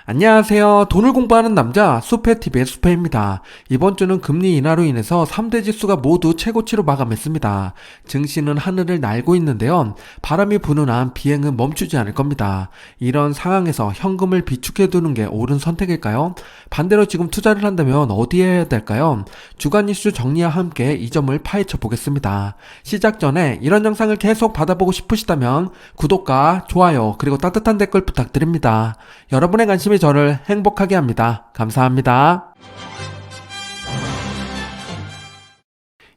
안녕하세요. 돈을 공부하는 남자 수페TV의 수페입니다. 이번 주는 금리 인하로 인해서 3대 지수가 모두 최고치로 마감했습니다. 증시는 하늘을 날고 있는데요. 바람이 부는 한 비행은 멈추지 않을 겁니다. 이런 상황에서 현금을 비축해 두는 게 옳은 선택일까요? 반대로 지금 투자를 한다면 어디에 해야 될까요? 주간 이슈 정리와 함께 이 점을 파헤쳐 보겠습니다. 시작 전에 이런 영상을 계속 받아보고 싶으시다면 구독과 좋아요 그리고 따뜻한 댓글 부탁드립니다. 여러분의 관심이 저를 행복하게 합니다. 감사합니다.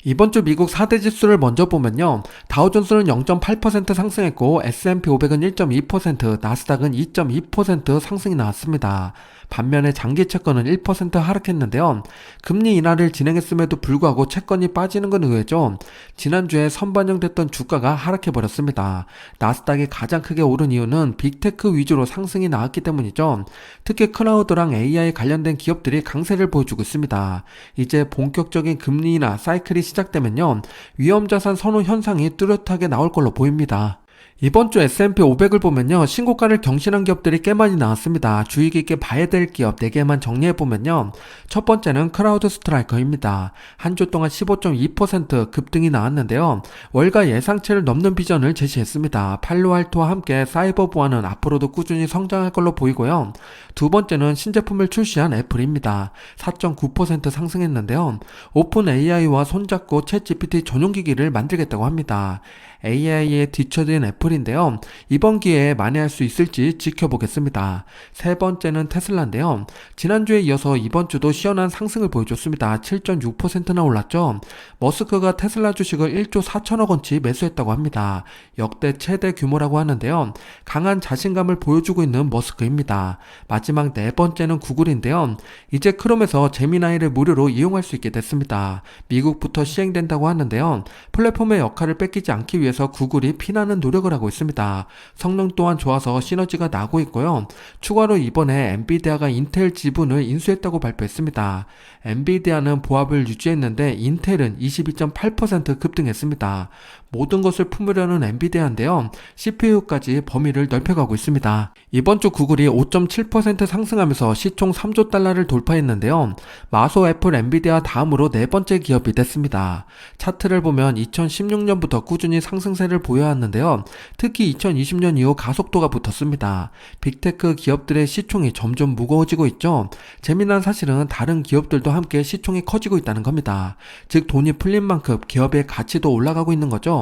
이번 주 미국 4대 지수를 먼저 보면요. 다우존스는 0.8% 상승했고 S&P 500은 1.2%, 나스닥은 2.2% 상승이 나왔습니다. 반면에 장기 채권은 1% 하락했는데요. 금리 인하를 진행했음에도 불구하고 채권이 빠지는 건 의외죠. 지난주에 선반영됐던 주가가 하락해버렸습니다. 나스닥이 가장 크게 오른 이유는 빅테크 위주로 상승이 나왔기 때문이죠. 특히 클라우드랑 AI 관련된 기업들이 강세를 보여주고 있습니다. 이제 본격적인 금리 인하 사이클이 시작되면요. 위험자산 선호 현상이 뚜렷하게 나올 걸로 보입니다. 이번 주 S&P 500을 보면요. 신고가를 경신한 기업들이 꽤 많이 나왔습니다. 주의 깊게 봐야 될 기업 4개만 정리해보면요. 첫 번째는 크라우드 스트라이커입니다. 한 주 동안 15.2% 급등이 나왔는데요. 월가 예상치를 넘는 비전을 제시했습니다. 팔로알토와 함께 사이버 보안은 앞으로도 꾸준히 성장할 걸로 보이고요. 두 번째는 신제품을 출시한 애플입니다. 4.9% 상승했는데요. 오픈 AI와 손잡고 챗 GPT 전용기기를 만들겠다고 합니다. AI에 뒤처진 애플인데요. 이번 기회에 만회할 수 있을지 지켜보겠습니다. 세 번째는 테슬라인데요. 지난주에 이어서 이번 주도 시원한 상승을 보여줬습니다. 7.6%나 올랐죠. 머스크가 테슬라 주식을 1조 4천억 원치 매수했다고 합니다. 역대 최대 규모라고 하는데요. 강한 자신감을 보여주고 있는 머스크입니다. 마지막 네 번째는 구글인데요. 이제 크롬에서 제미나이를 무료로 이용할 수 있게 됐습니다. 미국부터 시행된다고 하는데요. 플랫폼의 역할을 뺏기지 않기 위해서 구글이 피나는 노력을 하고 있습니다. 성능 또한 좋아서 시너지가 나고 있고요. 추가로 이번에 엔비디아가 인텔 지분을 인수했다고 발표했습니다. 엔비디아는 보합을 유지했는데 인텔은 22.8% 급등했습니다. 모든 것을 품으려는 엔비디아인데요. CPU까지 범위를 넓혀가고 있습니다. 이번 주 구글이 5.7% 상승하면서 시총 3조 달러를 돌파했는데요. 마소, 애플, 엔비디아 다음으로 네 번째 기업이 됐습니다. 차트를 보면 2016년부터 꾸준히 상승세를 보여왔는데요. 특히 2020년 이후 가속도가 붙었습니다. 빅테크 기업들의 시총이 점점 무거워지고 있죠. 재미난 사실은 다른 기업들도 함께 시총이 커지고 있다는 겁니다. 즉 돈이 풀린 만큼 기업의 가치도 올라가고 있는 거죠.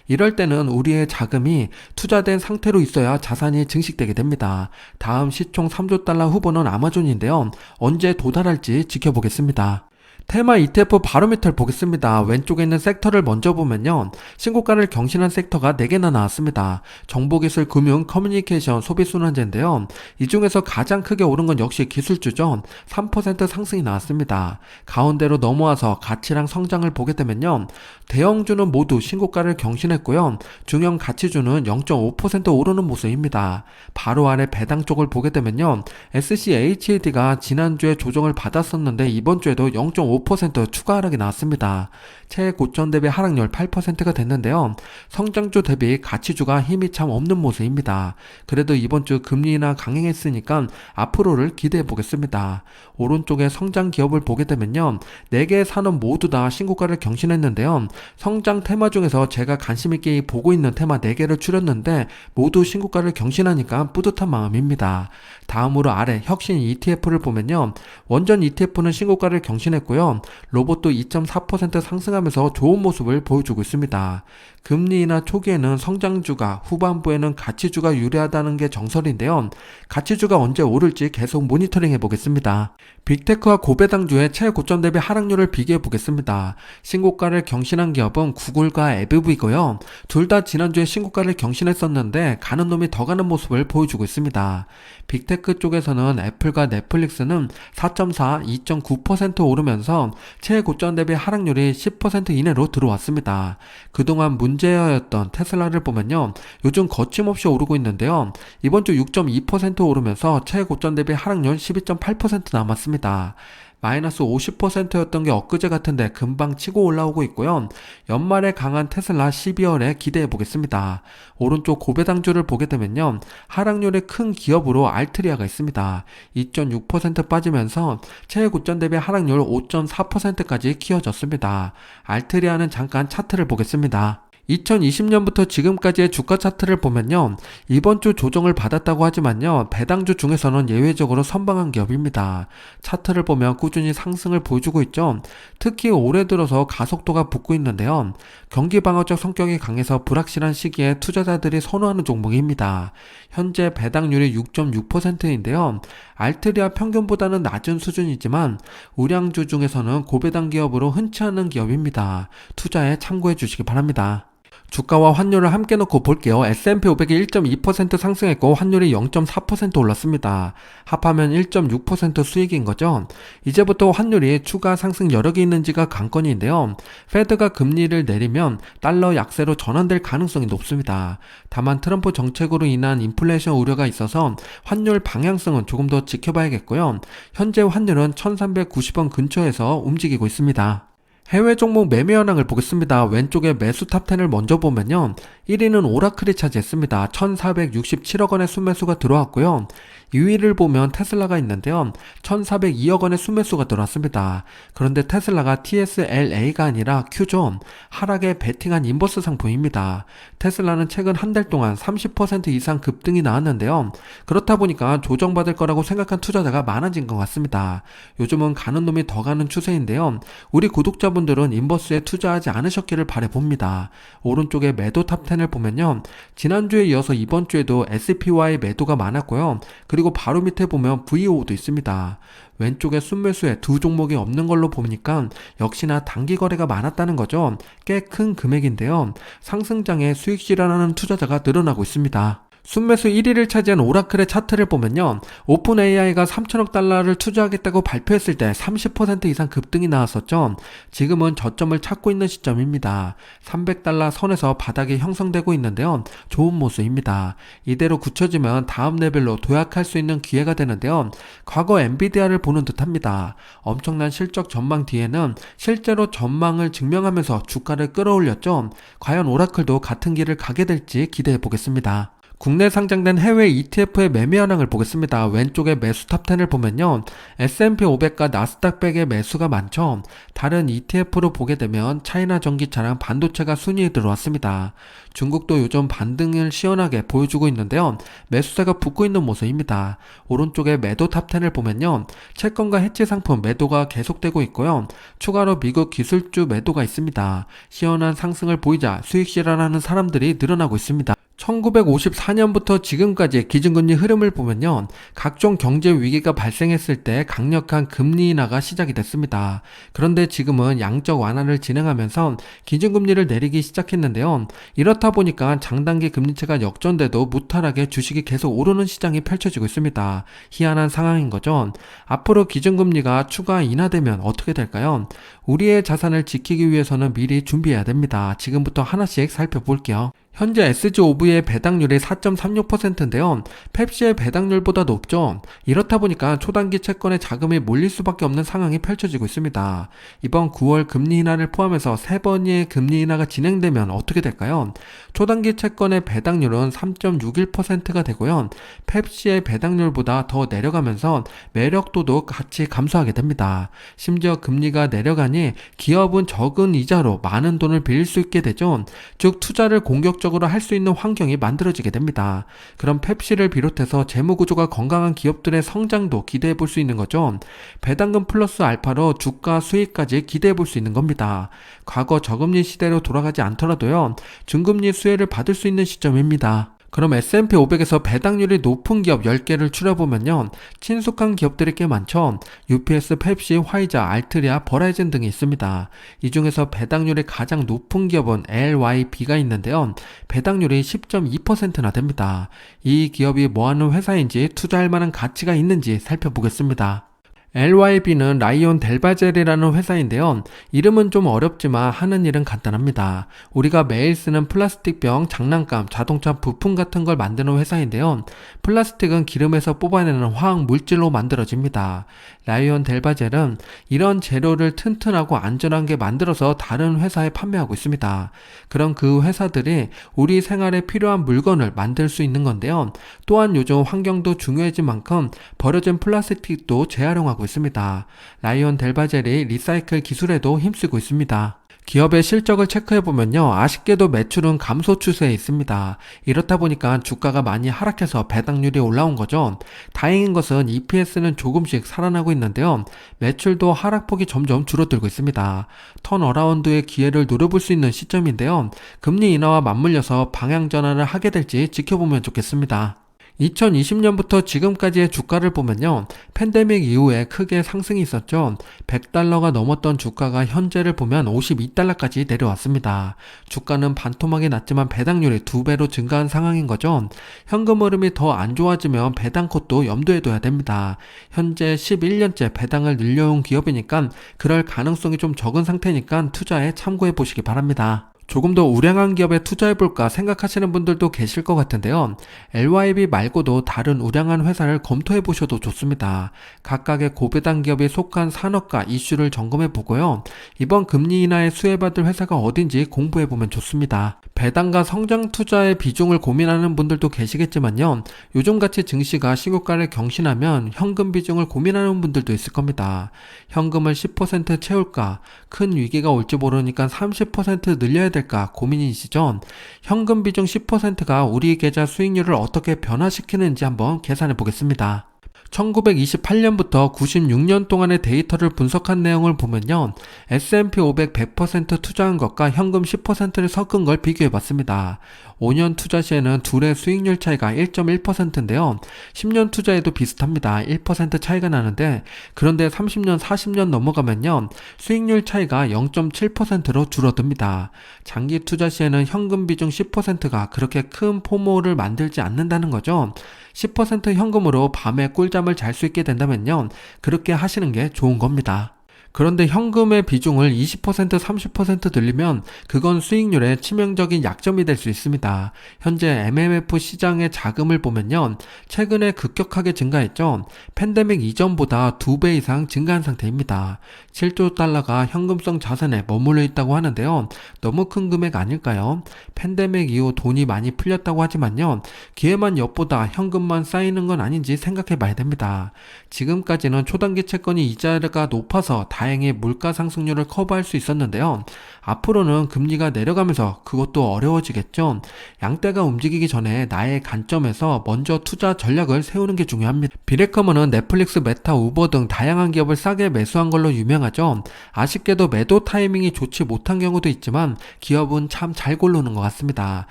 이럴 때는 우리의 자금이 투자된 상태로 있어야 자산이 증식되게 됩니다. 다음 시총 3조 달러 후보는 아마존인데요. 언제 도달할지 지켜보겠습니다. 테마 ETF 바로미터를 보겠습니다. 왼쪽에 있는 섹터를 먼저 보면요. 신고가를 경신한 섹터가 4개나 나왔습니다. 정보기술, 금융, 커뮤니케이션, 소비순환재인데요. 이 중에서 가장 크게 오른 건 역시 기술주죠. 3% 상승이 나왔습니다. 가운데로 넘어와서 가치랑 성장을 보게 되면요. 대형주는 모두 신고가를 경신했고요. 중형 가치주는 0.5% 오르는 모습입니다. 바로 아래 배당 쪽을 보게 되면요. SCHAD가 지난주에 조정을 받았었는데 이번 주에도 0.5% 추가 하락이 나왔습니다. 최고점 대비 하락률 8%가 됐는데요. 성장주 대비 가치주가 힘이 참 없는 모습입니다. 그래도 이번 주 금리 인하 강행했으니까 앞으로를 기대해 보겠습니다. 오른쪽에 성장 기업을 보게 되면요. 4개의 산업 모두 다 신고가를 경신했는데요. 성장 테마 중에서 제가 관심 있게 보고 있는 테마 4개를 추렸는데 모두 신고가를 경신하니까 뿌듯한 마음입니다. 다음으로 아래 혁신 ETF를 보면요. 원전 ETF는 신고가를 경신했고요. 로봇도 2.4% 상승하면서 좋은 모습을 보여주고 있습니다. 금리 인하 초기에는 성장주가, 후반부에는 가치주가 유리하다는 게 정설인데요. 가치주가 언제 오를지 계속 모니터링 해보겠습니다. 빅테크와 고배당주의 최고점 대비 하락률을 비교해 보겠습니다. 신고가를 경신한 기업은 구글과 AbbV이고요. 둘 다 지난주에 신고가를 경신했었는데 가는 놈이 더 가는 모습을 보여주고 있습니다. 빅테크 쪽에서는 애플과 넷플릭스는 4.4, 2.9% 오르면서 최고점 대비 하락률이 10% 이내로 들어왔습니다. 그동안 문제였던 테슬라를 보면요. 요즘 거침없이 오르고 있는데요. 이번 주 6.2% 오르면서 최고점 대비 하락률 12.8% 남았습니다. 마이너스 50%였던 게 엊그제 같은데 금방 치고 올라오고 있고요. 연말에 강한 테슬라 12월에 기대해 보겠습니다. 오른쪽 고배당주를 보게 되면요. 하락률이 큰 기업으로 알트리아가 있습니다. 2.6% 빠지면서 최애 고점 대비 하락률 5.4%까지 키워졌습니다. 알트리아는 잠깐 차트를 보겠습니다. 2020년부터 지금까지의 주가 차트를 보면요. 이번 주 조정을 받았다고 하지만요. 배당주 중에서는 예외적으로 선방한 기업입니다. 차트를 보면 꾸준히 상승을 보여주고 있죠. 특히 올해 들어서 가속도가 붙고 있는데요. 경기 방어적 성격이 강해서 불확실한 시기에 투자자들이 선호하는 종목입니다. 현재 배당률이 6.6%인데요. 알트리아 평균보다는 낮은 수준이지만 우량주 중에서는 고배당 기업으로 흔치 않은 기업입니다. 투자에 참고해 주시기 바랍니다. 주가와 환율을 함께 놓고 볼게요. S&P 500이 1.2% 상승했고 환율이 0.4% 올랐습니다. 합하면 1.6% 수익인 거죠. 이제부터 환율이 추가 상승 여력이 있는지가 관건인데요. 페드가 금리를 내리면 달러 약세로 전환될 가능성이 높습니다. 다만 트럼프 정책으로 인한 인플레이션 우려가 있어서 환율 방향성은 조금 더 지켜봐야겠고요. 현재 환율은 1390원 근처에서 움직이고 있습니다. 해외 종목 매매 현황을 보겠습니다. 왼쪽에 매수 탑10을 먼저 보면요. 1위는 오라클이 차지했습니다. 1467억 원의 순매수가 들어왔고요. 2위를 보면 테슬라가 있는데요. 1402억 원의 순매수가 들어왔습니다. 그런데 테슬라가 TSLA가 아니라 Q존, 하락에 베팅한 인버스 상품입니다. 테슬라는 최근 한 달 동안 30% 이상 급등이 나왔는데요. 그렇다 보니까 조정받을 거라고 생각한 투자자가 많아진 것 같습니다. 요즘은 가는 놈이 더 가는 추세인데요. 우리 구독자분들은 인버스에 투자하지 않으셨기를 바라봅니다. 오른쪽에 매도 탑10을 보면요. 지난주에 이어서 이번 주에도 SPY 매도가 많았고요. 그리고 바로 밑에 보면 VO도 있습니다. 왼쪽에 순매수에 두 종목이 없는 걸로 보니까 역시나 단기 거래가 많았다는 거죠. 꽤 큰 금액인데요. 상승장에 수익 실현하는 투자자가 늘어나고 있습니다. 순매수 1위를 차지한 오라클의 차트를 보면요. 오픈 AI가 3천억 달러를 투자하겠다고 발표했을 때 30% 이상 급등이 나왔었죠. 지금은 저점을 찾고 있는 시점입니다. 300달러 선에서 바닥이 형성되고 있는데요. 좋은 모습입니다. 이대로 굳혀지면 다음 레벨로 도약할 수 있는 기회가 되는데요. 과거 엔비디아를 보는 듯합니다. 엄청난 실적 전망 뒤에는 실제로 전망을 증명하면서 주가를 끌어올렸죠. 과연 오라클도 같은 길을 가게 될지 기대해 보겠습니다. 국내 상장된 해외 ETF의 매매 현황을 보겠습니다. 왼쪽에 매수 탑10을 보면요. S&P 500과 나스닥 100의 매수가 많죠. 다른 ETF로 보게 되면 차이나 전기차랑 반도체가 순위에 들어왔습니다. 중국도 요즘 반등을 시원하게 보여주고 있는데요. 매수세가 붙고 있는 모습입니다. 오른쪽에 매도 탑10을 보면요. 채권과 해치 상품 매도가 계속되고 있고요. 추가로 미국 기술주 매도가 있습니다. 시원한 상승을 보이자 수익 실현하는 사람들이 늘어나고 있습니다. 1954년부터 지금까지 기준금리 흐름을 보면요. 각종 경제 위기가 발생했을 때 강력한 금리 인하가 시작이 됐습니다. 그런데 지금은 양적 완화를 진행하면서 기준금리를 내리기 시작했는데요. 이렇다 보니까 장단기 금리차가 역전돼도 무탈하게 주식이 계속 오르는 시장이 펼쳐지고 있습니다. 희한한 상황인 거죠. 앞으로 기준금리가 추가 인하되면 어떻게 될까요? 우리의 자산을 지키기 위해서는 미리 준비해야 됩니다. 지금부터 하나씩 살펴볼게요. 현재 SGOV의 배당률이 4.36%인데요. 펩시의 배당률보다 높죠. 이렇다 보니까 초단기 채권에 자금이 몰릴 수밖에 없는 상황이 펼쳐지고 있습니다. 이번 9월 금리 인하를 포함해서 3번의 금리 인하가 진행되면 어떻게 될까요? 초단기 채권의 배당률은 3.61%가 되고요. 펩시의 배당률보다 더 내려가면서 매력도도 같이 감소하게 됩니다. 심지어 금리가 내려가니 기업은 적은 이자로 많은 돈을 빌릴 수 있게 되죠. 즉 투자를 공격적으로 할 수 있는 환경이 만들어지게 됩니다. 그럼 펩시를 비롯해서 재무구조가 건강한 기업들의 성장도 기대해 볼 수 있는 거죠. 배당금 플러스 알파로 주가 수익까지 기대해 볼 수 있는 겁니다. 과거 저금리 시대로 돌아가지 않더라도요. 중금리 수혜를 받을 수 있는 시점입니다. 그럼 S&P 500에서 배당률이 높은 기업 10개를 추려보면요. 친숙한 기업들이 꽤 많죠. UPS, 펩시, 화이자, 알트리아, 버라이즌 등이 있습니다. 이 중에서 배당률이 가장 높은 기업은 LYB가 있는데요. 배당률이 10.2%나 됩니다. 이 기업이 뭐하는 회사인지 투자할 만한 가치가 있는지 살펴보겠습니다. LYB는 라이온 델바젤이라는 회사인데요. 이름은 좀 어렵지만 하는 일은 간단합니다. 우리가 매일 쓰는 플라스틱병, 장난감, 자동차 부품 같은 걸 만드는 회사인데요. 플라스틱은 기름에서 뽑아내는 화학 물질로 만들어집니다. 라이온 델바젤은 이런 재료를 튼튼하고 안전하게 만들어서 다른 회사에 판매하고 있습니다. 그럼 그 회사들이 우리 생활에 필요한 물건을 만들 수 있는 건데요. 또한 요즘 환경도 중요해진 만큼 버려진 플라스틱도 재활용하고 있습니다. 라이온 델바젤이 리사이클 기술에도 힘쓰고 있습니다. 기업의 실적을 체크해보면요. 아쉽게도 매출은 감소 추세에 있습니다. 이렇다 보니까 주가가 많이 하락해서 배당률이 올라온 거죠. 다행인 것은 EPS는 조금씩 살아나고 있는데요. 매출도 하락폭이 점점 줄어들고 있습니다. 턴어라운드의 기회를 노려볼 수 있는 시점인데요. 금리 인하와 맞물려서 방향 전환을 하게 될지 지켜보면 좋겠습니다. 2020년부터 지금까지의 주가를 보면요. 팬데믹 이후에 크게 상승이 있었죠. 100달러가 넘었던 주가가 현재를 보면 52달러까지 내려왔습니다. 주가는 반토막이 났지만 배당률이 2배로 증가한 상황인 거죠. 현금 흐름이 더 안 좋아지면 배당 컷도 염두에 둬야 됩니다. 현재 11년째 배당을 늘려온 기업이니까 그럴 가능성이 좀 적은 상태니까 투자에 참고해 보시기 바랍니다. 조금 더 우량한 기업에 투자해볼까 생각하시는 분들도 계실 것 같은데요. LYB 말고도 다른 우량한 회사를 검토해보셔도 좋습니다. 각각의 고배당 기업이 속한 산업과 이슈를 점검해보고요. 이번 금리 인하에 수혜받을 회사가 어딘지 공부해보면 좋습니다. 배당과 성장 투자의 비중을 고민하는 분들도 계시겠지만요. 요즘같이 증시가 시국가를 경신하면 현금 비중을 고민하는 분들도 있을 겁니다. 현금을 10% 채울까? 큰 위기가 올지 모르니까 30% 늘려야 될까 고민이시죠? 현금 비중 10%가 우리 계좌 수익률을 어떻게 변화시키는지 한번 계산해 보겠습니다. 1928년부터 96년 동안의 데이터를 분석한 내용을 보면요. S&P 500 100% 투자한 것과 현금 10%를 섞은 걸 비교해봤습니다. 5년 투자 시에는 둘의 수익률 차이가 1.1%인데요. 10년 투자에도 비슷합니다. 1% 차이가 나는데 그런데 30년, 40년 넘어가면요. 수익률 차이가 0.7%로 줄어듭니다. 장기 투자 시에는 현금 비중 10%가 그렇게 큰 포모를 만들지 않는다는 거죠. 10% 현금으로 밤에 꿀잠을 잘 수 있게 된다면요. 그렇게 하시는 게 좋은 겁니다. 그런데 현금의 비중을 20%, 30% 늘리면 그건 수익률에 치명적인 약점이 될 수 있습니다. 현재 MMF 시장의 자금을 보면요. 최근에 급격하게 증가했죠. 팬데믹 이전보다 2배 이상 증가한 상태입니다. 7조 달러가 현금성 자산에 머물러 있다고 하는데요. 너무 큰 금액 아닐까요? 팬데믹 이후 돈이 많이 풀렸다고 하지만요. 기회만 엿보다 현금만 쌓이는 건 아닌지 생각해 봐야 됩니다. 지금까지는 초단기 채권이 이자가 높아서 다행히 물가 상승률을 커버할 수 있었는데요. 앞으로는 금리가 내려가면서 그것도 어려워지겠죠. 양대가 움직이기 전에 나의 관점에서 먼저 투자 전략을 세우는 게 중요합니다. 비레커먼은 넷플릭스, 메타, 우버 등 다양한 기업을 싸게 매수한 걸로 유명하죠. 아쉽게도 매도 타이밍이 좋지 못한 경우도 있지만 기업은 참 잘 고르는 것 같습니다.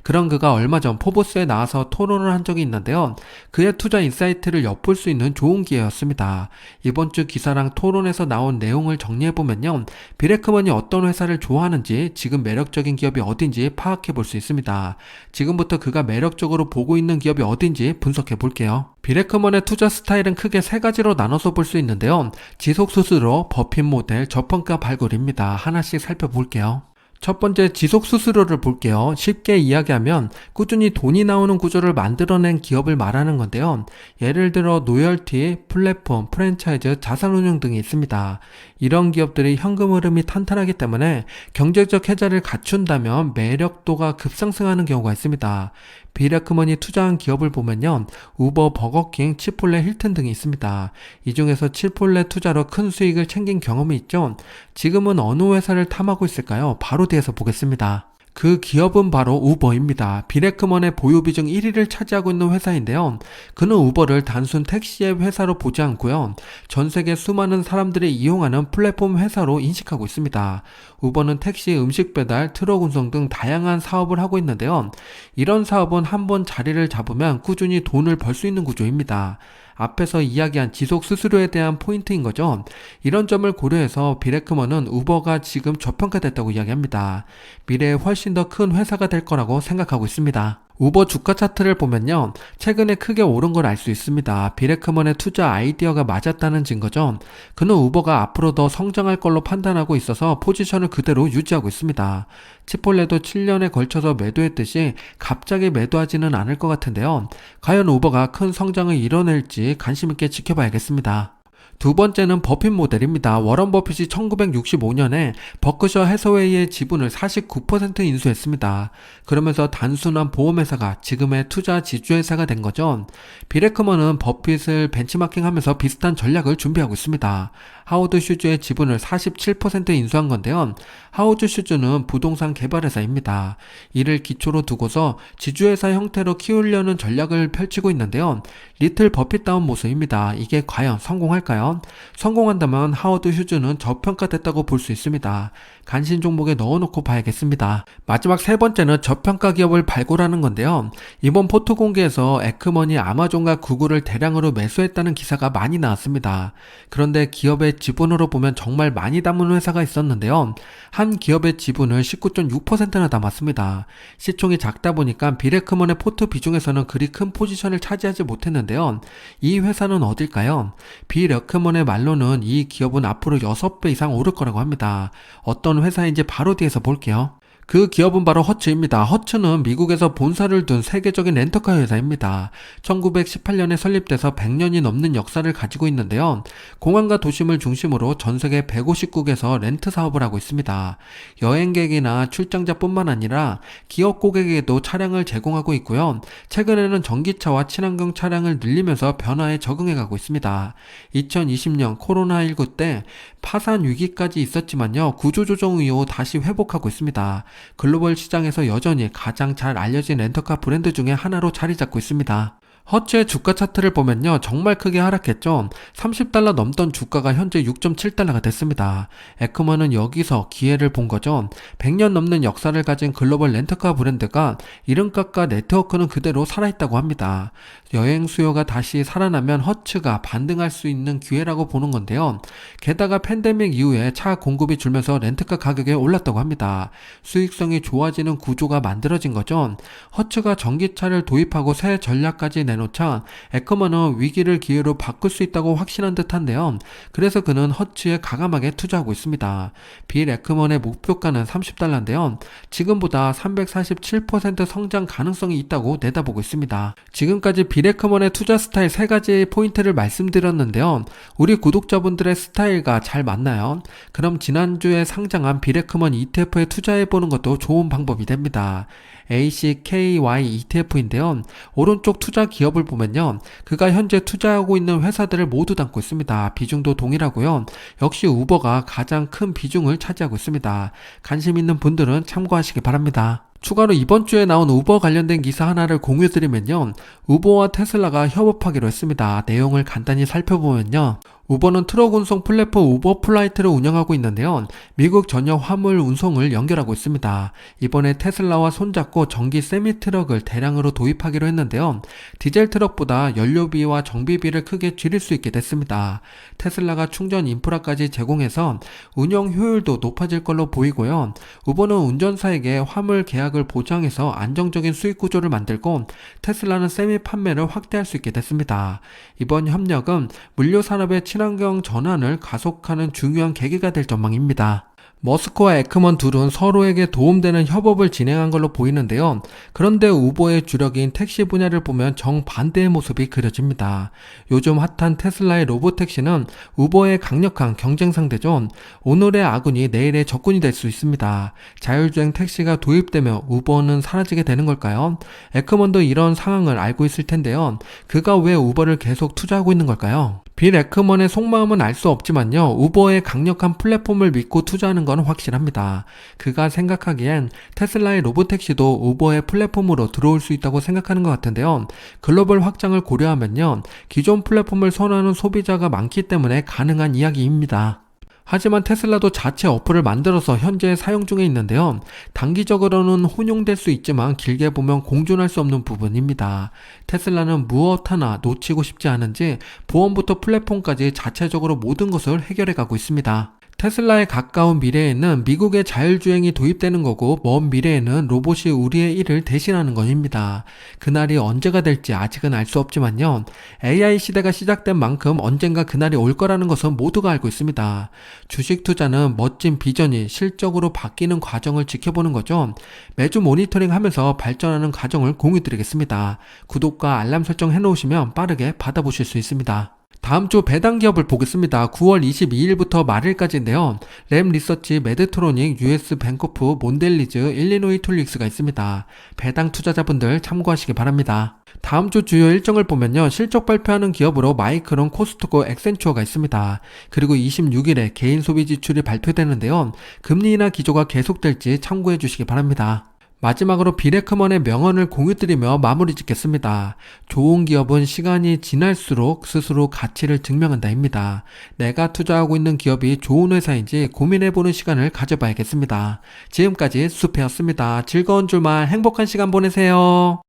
그런 그가 얼마 전 포브스에 나와서 토론을 한 적이 있는데요. 그의 투자 인사이트를 엿볼 수 있는 좋은 기회였습니다. 이번 주 기사랑 토론에서 나온 내용을 정리해보면요. 비레크먼이 어떤 회사를 좋아하는지, 지금 매력적인 기업이 어딘지 파악해 볼 수 있습니다. 지금부터 그가 매력적으로 보고 있는 기업이 어딘지 분석해 볼게요. 비레크먼의 투자 스타일은 크게 세 가지로 나눠서 볼 수 있는데요. 지속 수수료, 버핏 모델, 저평가 발굴입니다. 하나씩 살펴볼게요. 첫 번째 지속 수수료를 볼게요. 쉽게 이야기하면 꾸준히 돈이 나오는 구조를 만들어낸 기업을 말하는 건데요. 예를 들어 노열티, 플랫폼, 프랜차이즈, 자산운용 등이 있습니다. 이런 기업들이 현금 흐름이 탄탄하기 때문에 경제적 해자를 갖춘다면 매력도가 급상승하는 경우가 있습니다. 비레크먼이 투자한 기업을 보면요. 우버, 버거킹, 치폴레, 힐튼 등이 있습니다. 이 중에서 치폴레 투자로 큰 수익을 챙긴 경험이 있죠. 지금은 어느 회사를 탐하고 있을까요? 바로 뒤에서 보겠습니다. 그 기업은 바로 우버입니다. 비레크먼의 보유 비중 1위를 차지하고 있는 회사인데요. 그는 우버를 단순 택시의 회사로 보지 않고요. 전 세계 수많은 사람들이 이용하는 플랫폼 회사로 인식하고 있습니다. 우버는 택시, 음식 배달, 트럭 운송 등 다양한 사업을 하고 있는데요. 이런 사업은 한번 자리를 잡으면 꾸준히 돈을 벌 수 있는 구조입니다. 앞에서 이야기한 지속 수수료에 대한 포인트인 거죠. 이런 점을 고려해서 비레크먼은 우버가 지금 저평가됐다고 이야기합니다. 미래에 훨씬 더 큰 회사가 될 거라고 생각하고 있습니다. 우버 주가 차트를 보면요, 최근에 크게 오른 걸 알 수 있습니다. 빌 에크먼의 투자 아이디어가 맞았다는 증거죠. 그는 우버가 앞으로 더 성장할 걸로 판단하고 있어서 포지션을 그대로 유지하고 있습니다. 치폴레도 7년에 걸쳐서 매도했듯이 갑자기 매도하지는 않을 것 같은데요. 과연 우버가 큰 성장을 이뤄낼지 관심 있게 지켜봐야겠습니다. 두 번째는 버핏 모델입니다. 워런 버핏이 1965년에 버크셔 해서웨이의 지분을 49% 인수했습니다. 그러면서 단순한 보험회사가 지금의 투자 지주회사가 된 거죠. 빌 에크먼은 버핏을 벤치마킹하면서 비슷한 전략을 준비하고 있습니다. 하워드 슈즈의 지분을 47% 인수한 건데요. 하워드 슈즈는 부동산 개발회사입니다. 이를 기초로 두고서 지주회사 형태로 키우려는 전략을 펼치고 있는데요. 리틀 버핏다운 모습입니다. 이게 과연 성공할까요? 성공한다면 하워드 슈즈는 저평가됐다고 볼 수 있습니다. 관심 종목에 넣어놓고 봐야겠습니다. 마지막 세 번째는 저평가 기업을 발굴하는 건데요. 이번 포트 공개에서 에크먼이 아마존과 구글을 대량으로 매수했다는 기사가 많이 나왔습니다. 그런데 기업의 지분으로 보면 정말 많이 담은 회사가 있었는데요. 한 기업의 지분을 19.6%나 담았습니다. 시총이 작다 보니까 빌 에크먼의 포트 비중에서는 그리 큰 포지션을 차지하지 못했는데요. 이 회사는 어딜까요? 빌 에크먼의 말로는 이 기업은 앞으로 6배 이상 오를 거라고 합니다. 어떤 회사인지 바로 뒤에서 볼게요. 그 기업은 바로 허츠입니다. 허츠는 미국에서 본사를 둔 세계적인 렌터카 회사입니다. 1918년에 설립돼서 100년이 넘는 역사를 가지고 있는데요. 공항과 도심을 중심으로 전 세계 150국에서 렌트 사업을 하고 있습니다. 여행객이나 출장자뿐만 아니라 기업 고객에게도 차량을 제공하고 있고요. 최근에는 전기차와 친환경 차량을 늘리면서 변화에 적응해가고 있습니다. 2020년 코로나19 때 파산 위기까지 있었지만요. 구조조정 이후 다시 회복하고 있습니다. 글로벌 시장에서 여전히 가장 잘 알려진 렌터카 브랜드 중에 하나로 자리 잡고 있습니다. 허츠의 주가 차트를 보면요, 정말 크게 하락했죠. 30달러 넘던 주가가 현재 6.7달러가 됐습니다. 에크먼은 여기서 기회를 본 거죠. 100년 넘는 역사를 가진 글로벌 렌터카 브랜드가 이름값과 네트워크는 그대로 살아있다고 합니다. 여행 수요가 다시 살아나면 허츠가 반등할 수 있는 기회라고 보는 건데요. 게다가 팬데믹 이후에 차 공급이 줄면서 렌트카 가격이 올랐다고 합니다. 수익성이 좋아지는 구조가 만들어진 거죠. 허츠가 전기차를 도입하고 새 전략까지 내놓자 에크먼은 위기를 기회로 바꿀 수 있다고 확신한 듯한데요. 그래서 그는 허츠에 과감하게 투자하고 있습니다. 빌 에크먼의 목표가는 30달러인데요. 지금보다 347% 성장 가능성이 있다고 내다보고 있습니다. 지금까지 빌 에크먼의 투자 스타일 3가지 포인트를 말씀드렸는데요. 우리 구독자분들의 스타일과 잘 맞나요? 그럼 지난주에 상장한 빌 에크먼 ETF에 투자해보는 것도 좋은 방법이 됩니다. ACKY ETF인데요. 오른쪽 투자 기업을 보면요. 그가 현재 투자하고 있는 회사들을 모두 담고 있습니다. 비중도 동일하고요. 역시 우버가 가장 큰 비중을 차지하고 있습니다. 관심 있는 분들은 참고하시기 바랍니다. 추가로 이번 주에 나온 우버 관련된 기사 하나를 공유드리면요. 우버와 테슬라가 협업하기로 했습니다. 내용을 간단히 살펴보면요. 우버는 트럭 운송 플랫폼 우버 플라이트를 운영하고 있는데요. 미국 전역 화물 운송을 연결하고 있습니다. 이번에 테슬라와 손잡고 전기 세미 트럭을 대량으로 도입하기로 했는데요. 디젤 트럭보다 연료비와 정비비를 크게 줄일 수 있게 됐습니다. 테슬라가 충전 인프라까지 제공해서 운영 효율도 높아질 걸로 보이고요. 우버는 운전사에게 화물 계약을 보장해서 안정적인 수익 구조를 만들고 테슬라는 세미 판매를 확대할 수 있게 됐습니다. 이번 협력은 물류 산업의 친환경 전환을 가속하는 중요한 계기가 될 전망입니다. 머스크와 에크먼 둘은 서로에게 도움되는 협업을 진행한 걸로 보이는데요. 그런데 우버의 주력인 택시 분야를 보면 정반대의 모습이 그려집니다. 요즘 핫한 테슬라의 로보택시는 우버의 강력한 경쟁 상대죠. 오늘의 아군이 내일의 적군이 될 수 있습니다. 자율주행 택시가 도입되며 우버는 사라지게 되는 걸까요? 에크먼도 이런 상황을 알고 있을 텐데요. 그가 왜 우버를 계속 투자하고 있는 걸까요? 빌 에크먼의 속마음은 알 수 없지만요. 우버의 강력한 플랫폼을 믿고 투자하는 건 확실합니다. 그가 생각하기엔 테슬라의 로보택시도 우버의 플랫폼으로 들어올 수 있다고 생각하는 것 같은데요. 글로벌 확장을 고려하면요. 기존 플랫폼을 선호하는 소비자가 많기 때문에 가능한 이야기입니다. 하지만 테슬라도 자체 어플을 만들어서 현재 사용 중에 있는데요. 단기적으로는 혼용될 수 있지만 길게 보면 공존할 수 없는 부분입니다. 테슬라는 무엇 하나 놓치고 싶지 않은지 보험부터 플랫폼까지 자체적으로 모든 것을 해결해 가고 있습니다. 테슬라에 가까운 미래에는 미국의 자율주행이 도입되는 거고 먼 미래에는 로봇이 우리의 일을 대신하는 것입니다. 그날이 언제가 될지 아직은 알 수 없지만요. AI 시대가 시작된 만큼 언젠가 그날이 올 거라는 것은 모두가 알고 있습니다. 주식 투자는 멋진 비전이 실적으로 바뀌는 과정을 지켜보는 거죠. 매주 모니터링하면서 발전하는 과정을 공유드리겠습니다. 구독과 알람 설정 해놓으시면 빠르게 받아보실 수 있습니다. 다음 주 배당 기업을 보겠습니다. 9월 22일부터 말일까지인데요. 램 리서치, 메드트로닉, US 뱅코프, 몬델리즈, 일리노이 툴릭스가 있습니다. 배당 투자자분들 참고하시기 바랍니다. 다음 주 주요 일정을 보면요. 실적 발표하는 기업으로 마이크론, 코스트코, 엑센추어가 있습니다. 그리고 26일에 개인 소비 지출이 발표되는데요. 금리 인하 기조가 계속될지 참고해 주시기 바랍니다. 마지막으로 비레크먼의 명언을 공유드리며 마무리 짓겠습니다. 좋은 기업은 시간이 지날수록 스스로 가치를 증명한다입니다. 내가 투자하고 있는 기업이 좋은 회사인지 고민해보는 시간을 가져봐야겠습니다. 지금까지 수페였습니다. 즐거운 주말 행복한 시간 보내세요.